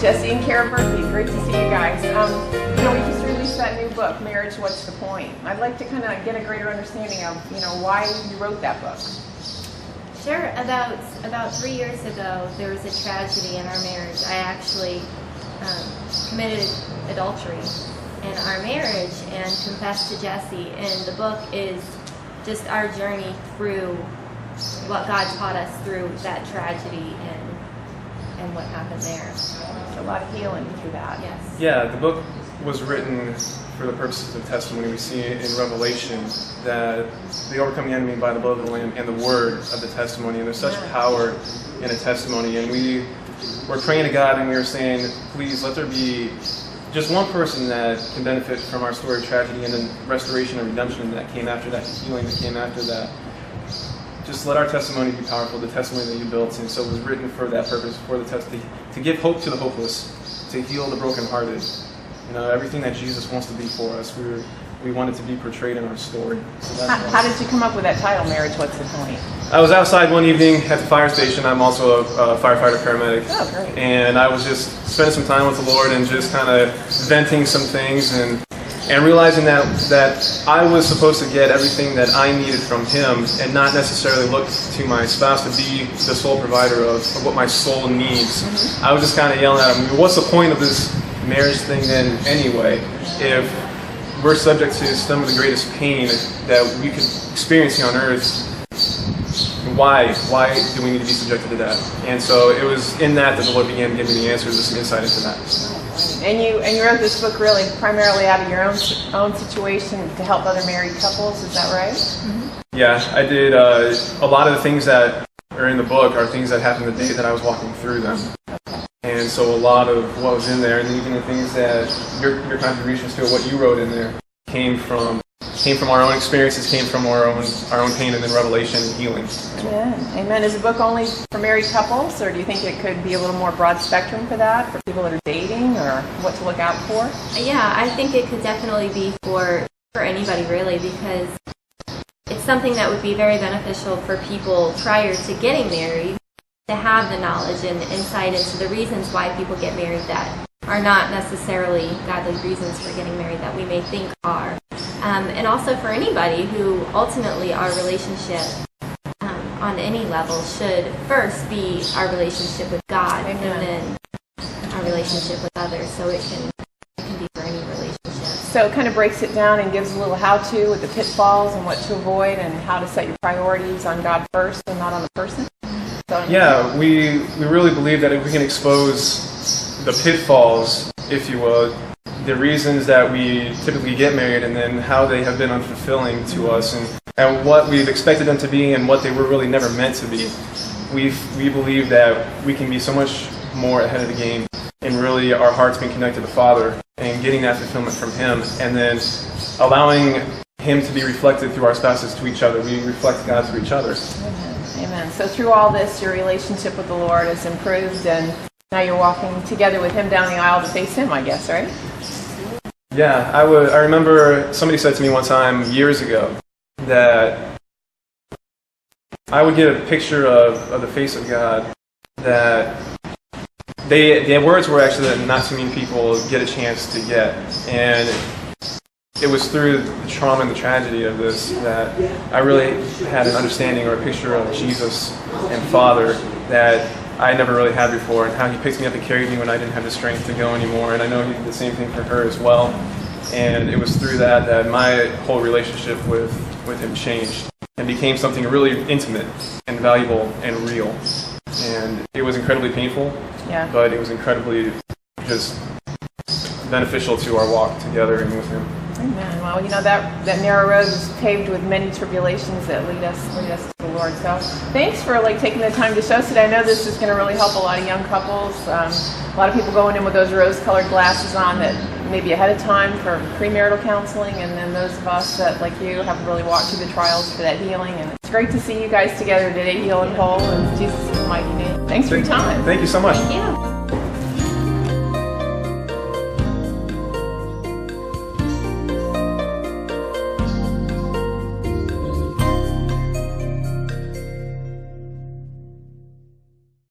Jesse and Kara Birkey, great to see you guys. We just released that new book, Marriage, What's the Point? I'd like to kind of get a greater understanding of, why you wrote that book. Sure. About 3 years ago, there was a tragedy in our marriage. I actually committed adultery in our marriage and confessed to Jesse. And the book is just our journey through what God taught us through that tragedy and what happened there. There's a lot of healing through that. Yes. Yeah, the book was written for the purposes of testimony. We see in Revelation that they overcome the enemy by the blood of the Lamb and the word of the testimony. And there's such power in a testimony. And we were praying to God and we were saying, please let there be just one person that can benefit from our story of tragedy and then restoration and redemption that came after that, healing that came after that. Just let our testimony be powerful, the testimony that you built. And so it was written for that purpose, for the to give hope to the hopeless, to heal the brokenhearted. Everything that Jesus wants to be for us, we want it to be portrayed in our story. So how did you come up with that title, Marriage, What's the Point? I was outside one evening at the fire station. I'm also a firefighter paramedic. Oh, great. And I was just spending some time with the Lord and just kind of venting some things and realizing that I was supposed to get everything that I needed from Him and not necessarily look to my spouse to be the sole provider of what my soul needs. Mm-hmm. I was just kind of yelling at him, what's the point of this marriage thing then anyway, if we're subject to some of the greatest pain that we could experience here on earth? Why do we need to be subjected to that? And so it was in that the Lord began giving me the answers and some insight into that. And you wrote this book really primarily out of your own situation to help other married couples, is that right? Mm-hmm. Yeah, I did. A lot of the things that are in the book are things that happened the day that I was walking through them. And so a lot of what was in there, and even the things that your contributions to what you wrote in there came from our own experiences, came from our own pain, and then revelation and healing. Amen. Amen. Is the book only for married couples, or do you think it could be a little more broad spectrum for that, for people that are dating, or what to look out for? Yeah, I think it could definitely be for anybody really, because it's something that would be very beneficial for people prior to getting married, to have the knowledge and insight into the reasons why people get married that are not necessarily godly reasons for getting married that we may think are. And also for anybody who ultimately our relationship on any level should first be our relationship with God. Amen. And then our relationship with others. So it can be for any relationship. So it kind of breaks it down and gives a little how-to with the pitfalls and what to avoid and how to set your priorities on God first and not on the person. Yeah, we really believe that if we can expose the pitfalls, if you will, the reasons that we typically get married and then how they have been unfulfilling to us and what we've expected them to be and what they were really never meant to be, we believe that we can be so much more ahead of the game and really our hearts being connected to the Father and getting that fulfillment from Him and then allowing Him to be reflected through our spouses to each other. We reflect God through each other. Amen. So through all this, your relationship with the Lord has improved, and now you're walking together with Him down the aisle to face Him, I guess, right? Yeah, I remember somebody said to me one time years ago that I would get a picture of the face of God that the words were actually that not too many people get a chance to get. And it was through the trauma and the tragedy of this that I really had an understanding or a picture of Jesus and Father that I never really had before, and how He picked me up and carried me when I didn't have the strength to go anymore. And I know He did the same thing for her as well. And it was through that my whole relationship with Him changed and became something really intimate and valuable and real. And it was incredibly painful, but it was incredibly just beneficial to our walk together and with Him. Amen. Well, that narrow road is paved with many tribulations that lead us to the Lord. So thanks for taking the time to show us today. I know this is going to really help a lot of young couples. A lot of people going in with those rose-colored glasses on that maybe ahead of time for premarital counseling, and then those of us that, like you, have really walked through the trials for that healing. And it's great to see you guys together today, heal and whole, in Jesus' mighty name. Thanks for your time. Thank you so much. Thank you.